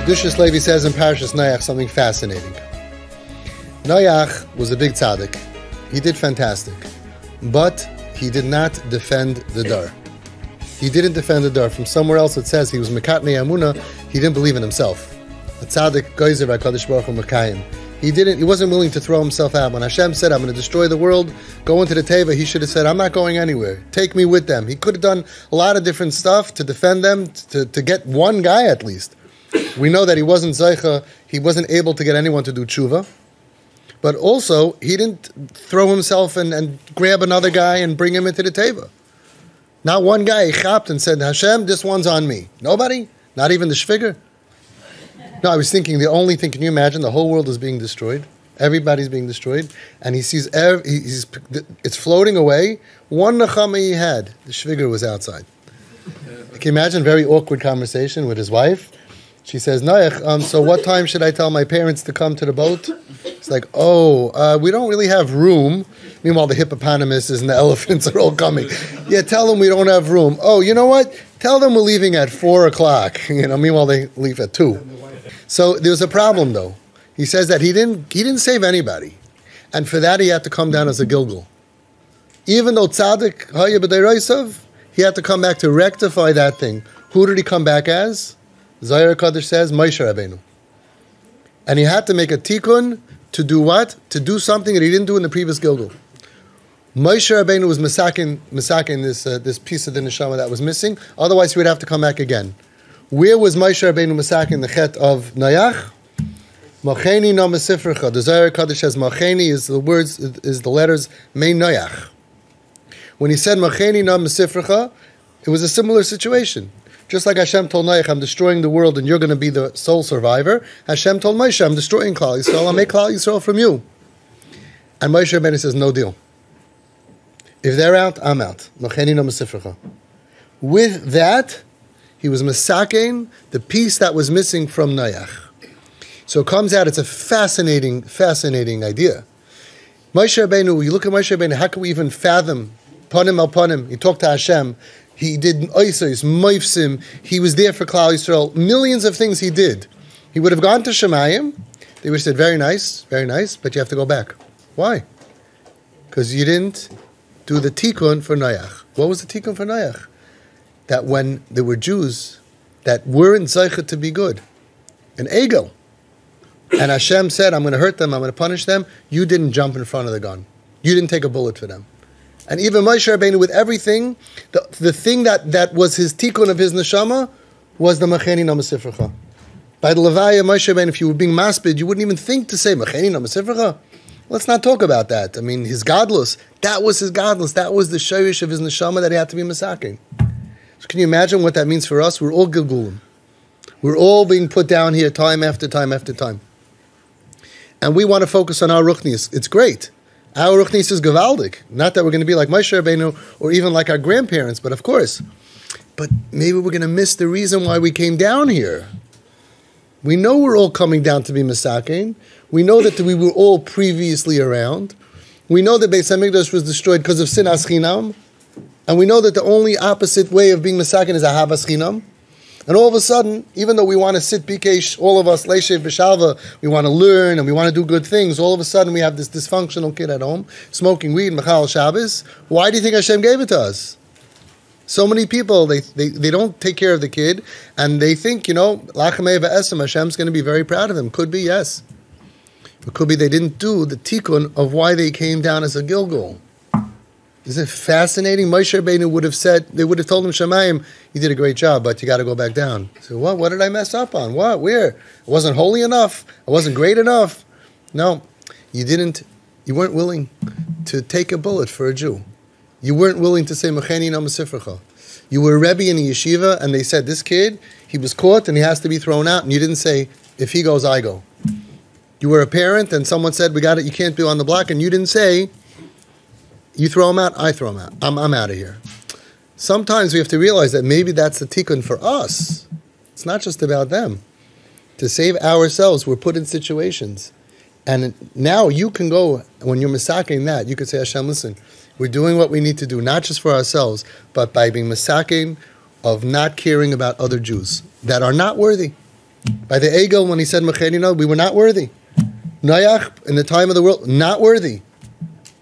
Kiddushas Levi says in Parashas Noach something fascinating. Noach was a big tzaddik. He did fantastic. But he did not defend the dar. He didn't defend the dar. From somewhere else it says he was mekatnei amuna. He didn't believe in himself. A tzaddik geyser v'akadosh baruch hu mekayim. He wasn't willing to throw himself out. When Hashem said, I'm going to destroy the world, go into the teva, he should have said, I'm not going anywhere. Take me with them. He could have done a lot of different stuff to defend them, to get one guy at least. We know that he wasn't zeicha, he wasn't able to get anyone to do tshuva. But also, he didn't throw himself and grab another guy and bring him into the teva. Not one guy, he chapped and said, Hashem, this one's on me. Nobody? Not even the shviger? No, I was thinking the only thing, can you imagine, the whole world is being destroyed. Everybody's being destroyed. And he sees, it's floating away. One nechama he had, the shviger was outside. Can you imagine, very awkward conversation with his wife? She says, Noach, so what time should I tell my parents to come to the boat? It's like, we don't really have room. Meanwhile, the hippopotamuses and the elephants are all coming. Yeah, tell them we don't have room. Oh, you know what? Tell them we're leaving at 4 o'clock. Meanwhile, they leave at 2. So there was a problem, though. He says that he didn't save anybody. And for that, he had to come down as a Gilgal. Even though tzaddik, haya b'deiraisav, he had to come back to rectify that thing. Who did he come back as? Zohar Kodesh says, Moshe Rabbeinu. And he had to make a tikkun to do what? To do something that he didn't do in the previous Gilgal. Moshe Rabbeinu was masakin this piece of the neshama that was missing. Otherwise, he would have to come back again. Where was Moshe Rabbeinu masakin the chet of Noach? Macheni no mesifrecha. The Zohar Kodesh says Macheni is the letters Mei Noach. When he said Macheni no mesifrecha, it was a similar situation. Just like Hashem told Noach, I'm destroying the world and you're going to be the sole survivor. Hashem told Moshe, I'm destroying Klal Yisrael. I'll make Klal Yisrael from you. And Moshe Rabbeinu says, no deal. If they're out, I'm out. Macheni no mesifrecha. With that, he was masakein, the piece that was missing from Noach. So it comes out, it's a fascinating idea. Moshe Rabbeinu, you look at Moshe Rabbeinu, how can we even fathom? Panim al panim, he talked to Hashem. He did oisos, moifsim. He was there for Klal Yisrael. Millions of things he did. He would have gone to Shemayim. They would have said, very nice, but you have to go back. Why? Because you didn't do the tikkun for Noach. What was the tikkun for Noach? That when there were Jews that weren't zeicha to be good, an egel, and Hashem said, I'm going to hurt them, I'm going to punish them, you didn't jump in front of the gun. You didn't take a bullet for them. And even Moshe Rabbeinu, with everything, the thing that was his tikkun of his neshama was the Macheni no mesifrecha. By the Levaya, Moshe Rabbeinu, if you were being maspid, you wouldn't even think to say Macheni no mesifrecha. Let's not talk about that. I mean, his godless, that was his godless. That was the shayrish of his neshama that he had to be masaking. So can you imagine what that means for us? We're all gilgulim. We're all being put down here time after time after time. And we want to focus on our ruchnis. It's great. Our ruchnis is gewaldig. Not that we're going to be like Moshe Rabbeinu or even like our grandparents, but of course. But maybe we're going to miss the reason why we came down here. We know we're all coming down to be masakein. We know that we were all previously around. We know that Beis HaMikdash was destroyed because of sinas chinam. And we know that the only opposite way of being masakein is ahavas chinam. And all of a sudden, even though we want to sit bikesh, all of us, leishev b'shalva, we want to learn and we want to do good things, all of a sudden we have this dysfunctional kid at home, smoking weed, Machal Shabbos. Why do you think Hashem gave it to us? So many people, they don't take care of the kid, and they think, lachamei v'esem, Hashem's going to be very proud of them. Could be, yes. It could be they didn't do the tikkun of why they came down as a Gilgal. Isn't it fascinating? Moshe Rabbeinu would have said, they would have told him, Shemayim, you did a great job, but you got to go back down. So what did I mess up on? What? Where? I wasn't holy enough? I wasn't great enough? No, you weren't willing to take a bullet for a Jew. You weren't willing to say, Macheni no mesifrecha. You were a Rebbe in a yeshiva, and they said, this kid, he was caught and he has to be thrown out, and you didn't say, if he goes, I go. You were a parent, and someone said, you can't be on the block, and you didn't say, you throw him out, I throw him out. I'm out of here. Sometimes we have to realize that maybe that's the tikkun for us. It's not just about them. To save ourselves, we're put in situations. And now you can go, when you're masaking that, you could say, Hashem, listen, we're doing what we need to do, not just for ourselves, but by being masaking of not caring about other Jews that are not worthy. By the ego, when he said Mechenino, we were not worthy. Noach, in the time of the world, not worthy.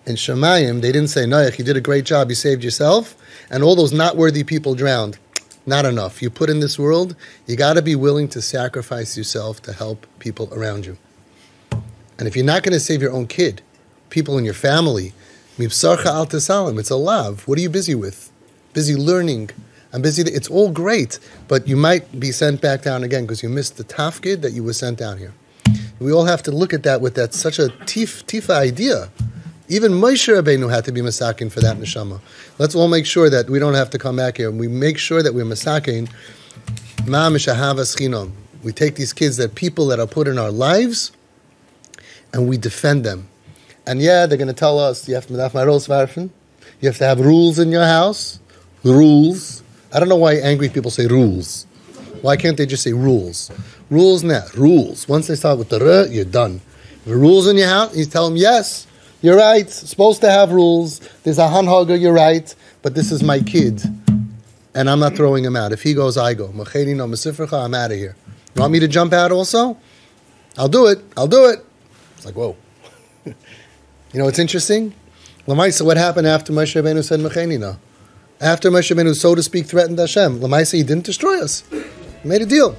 In Shemayim, they didn't say, Noach, you did a great job, you saved yourself, and all those not worthy people drowned. Not enough. You put in this world, you got to be willing to sacrifice yourself to help people around you. And if you're not going to save your own kid, people in your family, mibsarcha al tesalim, it's a lav. What are you busy with? Busy learning. I'm busy. It's all great, but you might be sent back down again because you missed the tafkid that you were sent down here. We all have to look at that with that such a tifa idea. Even Moshe Rabbeinu had to be masakin for that neshama. Let's all make sure that we don't have to come back here. We make sure that we're masakin. Ma mishahavas chinom. We take these kids, that people that are put in our lives, and we defend them. And yeah, they're going to tell us, you have to have rules in your house. Rules. I don't know why angry people say rules. Why can't they just say rules? Rules, rules. Once they start with the r, you're done. The rules in your house, you tell them, yes, you're right, supposed to have rules. There's a hanhaga, you're right, but this is my kid, and I'm not throwing him out. If he goes, I go. I'm out of here. You want me to jump out also? I'll do it. It's like, whoa. You know what's interesting? Lamaisa, what happened after Moshe Rabbeinu said Mechenina? After Moshe Rabbeinu, so to speak, threatened Hashem, Lamaisa, he didn't destroy us. He made a deal.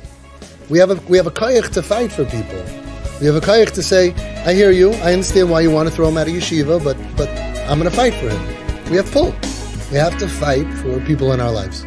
We have a kayach to fight for people. We have a kayach to say, I hear you, I understand why you want to throw him out of yeshiva, but I'm going to fight for him. We have pull. We have to fight for people in our lives.